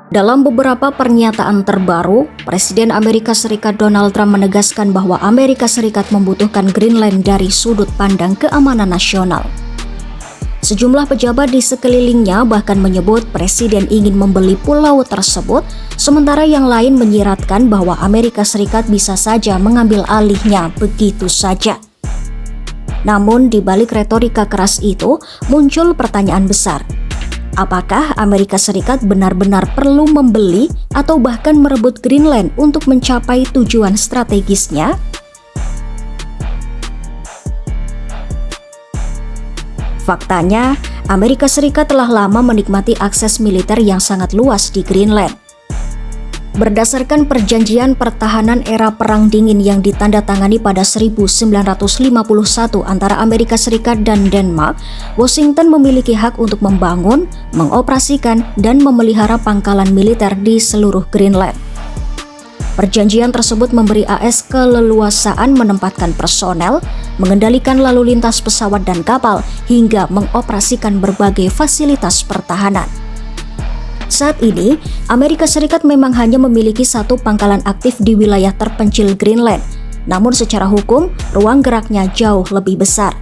Dalam beberapa pernyataan terbaru, Presiden Amerika Serikat Donald Trump menegaskan bahwa Amerika Serikat membutuhkan Greenland dari sudut pandang keamanan nasional. Sejumlah pejabat di sekelilingnya bahkan menyebut Presiden ingin membeli pulau tersebut, sementara yang lain menyiratkan bahwa Amerika Serikat bisa saja mengambil alihnya begitu saja. Namun di balik retorika keras itu, muncul pertanyaan besar. Apakah Amerika Serikat benar-benar perlu membeli atau bahkan merebut Greenland untuk mencapai tujuan strategisnya? Faktanya, Amerika Serikat telah lama menikmati akses militer yang sangat luas di Greenland. Berdasarkan perjanjian pertahanan era Perang Dingin yang ditandatangani pada 1951 antara Amerika Serikat dan Denmark, Washington memiliki hak untuk membangun, mengoperasikan, dan memelihara pangkalan militer di seluruh Greenland. Perjanjian tersebut memberi AS keleluasaan menempatkan personel, mengendalikan lalu lintas pesawat dan kapal, hingga mengoperasikan berbagai fasilitas pertahanan. Saat ini, Amerika Serikat memang hanya memiliki satu pangkalan aktif di wilayah terpencil Greenland, namun secara hukum, ruang geraknya jauh lebih besar.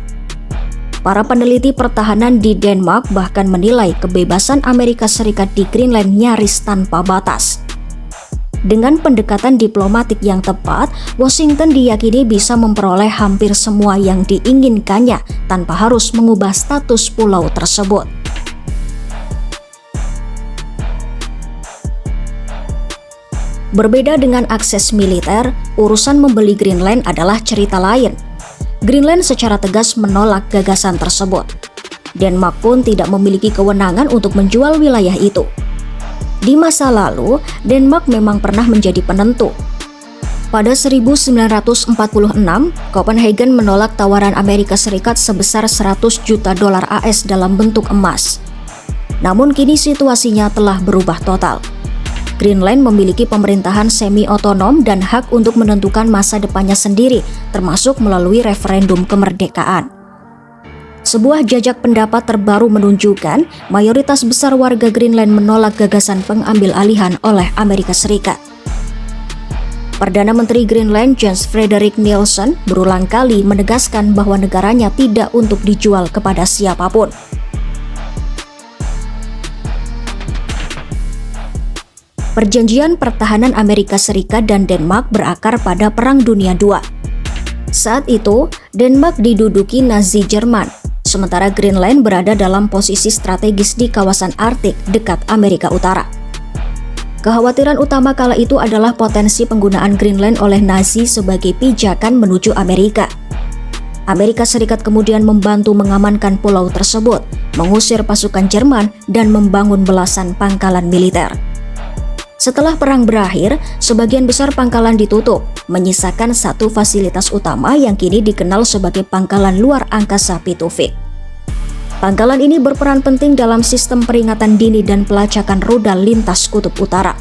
Para peneliti pertahanan di Denmark bahkan menilai kebebasan Amerika Serikat di Greenland nyaris tanpa batas. Dengan pendekatan diplomatik yang tepat, Washington diyakini bisa memperoleh hampir semua yang diinginkannya tanpa harus mengubah status pulau tersebut. Berbeda dengan akses militer, urusan membeli Greenland adalah cerita lain. Greenland secara tegas menolak gagasan tersebut. Denmark pun tidak memiliki kewenangan untuk menjual wilayah itu. Di masa lalu, Denmark memang pernah menjadi penentu. Pada 1946, Copenhagen menolak tawaran Amerika Serikat sebesar 100 juta dolar AS dalam bentuk emas. Namun kini situasinya telah berubah total. Greenland memiliki pemerintahan semi-otonom dan hak untuk menentukan masa depannya sendiri, termasuk melalui referendum kemerdekaan. Sebuah jajak pendapat terbaru menunjukkan mayoritas besar warga Greenland menolak gagasan pengambil alihan oleh Amerika Serikat. Perdana Menteri Greenland Jens Frederik Nielsen berulang kali menegaskan bahwa negaranya tidak untuk dijual kepada siapapun. Perjanjian pertahanan Amerika Serikat dan Denmark berakar pada Perang Dunia II. Saat itu, Denmark diduduki Nazi Jerman, sementara Greenland berada dalam posisi strategis di kawasan Arktik dekat Amerika Utara. Kekhawatiran utama kala itu adalah potensi penggunaan Greenland oleh Nazi sebagai pijakan menuju Amerika. Amerika Serikat kemudian membantu mengamankan pulau tersebut, mengusir pasukan Jerman, dan membangun belasan pangkalan militer. Setelah perang berakhir, sebagian besar pangkalan ditutup, menyisakan satu fasilitas utama yang kini dikenal sebagai pangkalan luar angkasa Pitufik. Pangkalan ini berperan penting dalam sistem peringatan dini dan pelacakan rudal lintas kutub utara.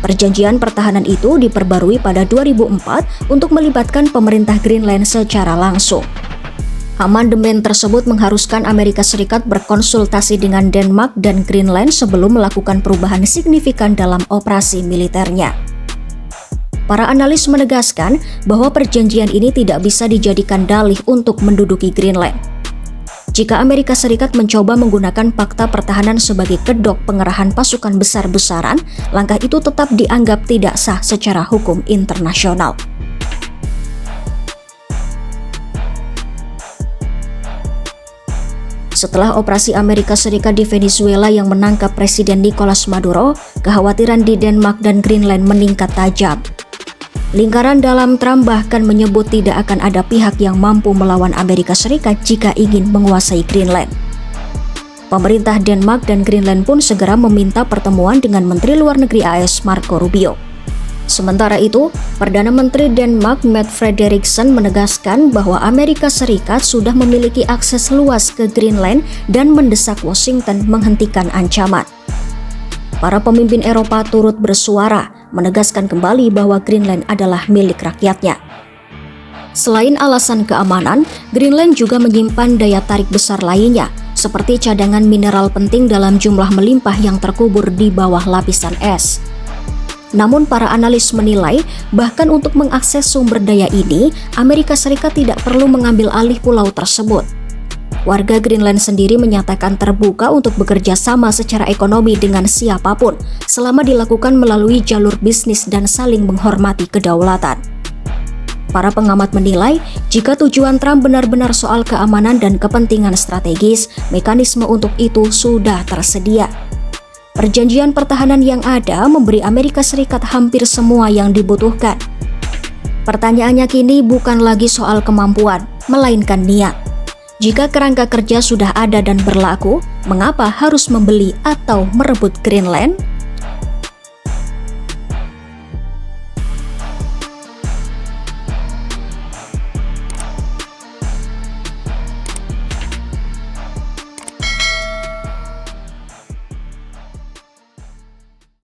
Perjanjian pertahanan itu diperbarui pada 2004 untuk melibatkan pemerintah Greenland secara langsung. Amandemen tersebut mengharuskan Amerika Serikat berkonsultasi dengan Denmark dan Greenland sebelum melakukan perubahan signifikan dalam operasi militernya. Para analis menegaskan bahwa perjanjian ini tidak bisa dijadikan dalih untuk menduduki Greenland. Jika Amerika Serikat mencoba menggunakan fakta pertahanan sebagai kedok pengerahan pasukan besar-besaran, langkah itu tetap dianggap tidak sah secara hukum internasional. Setelah operasi Amerika Serikat di Venezuela yang menangkap Presiden Nicolas Maduro, kekhawatiran di Denmark dan Greenland meningkat tajam. Lingkaran dalam Trump bahkan menyebut tidak akan ada pihak yang mampu melawan Amerika Serikat jika ingin menguasai Greenland. Pemerintah Denmark dan Greenland pun segera meminta pertemuan dengan Menteri Luar Negeri AS Marco Rubio. Sementara itu, Perdana Menteri Denmark Mette Frederiksen menegaskan bahwa Amerika Serikat sudah memiliki akses luas ke Greenland dan mendesak Washington menghentikan ancaman. Para pemimpin Eropa turut bersuara, menegaskan kembali bahwa Greenland adalah milik rakyatnya. Selain alasan keamanan, Greenland juga menyimpan daya tarik besar lainnya, seperti cadangan mineral penting dalam jumlah melimpah yang terkubur di bawah lapisan es. Namun para analis menilai bahkan untuk mengakses sumber daya ini, Amerika Serikat tidak perlu mengambil alih pulau tersebut. Warga Greenland sendiri menyatakan terbuka untuk bekerja sama secara ekonomi dengan siapapun selama dilakukan melalui jalur bisnis dan saling menghormati kedaulatan. Para pengamat menilai, jika tujuan Trump benar-benar soal keamanan dan kepentingan strategis, mekanisme untuk itu sudah tersedia. Perjanjian pertahanan yang ada memberi Amerika Serikat hampir semua yang dibutuhkan. Pertanyaannya kini bukan lagi soal kemampuan, melainkan niat. Jika kerangka kerja sudah ada dan berlaku, mengapa harus membeli atau merebut Greenland?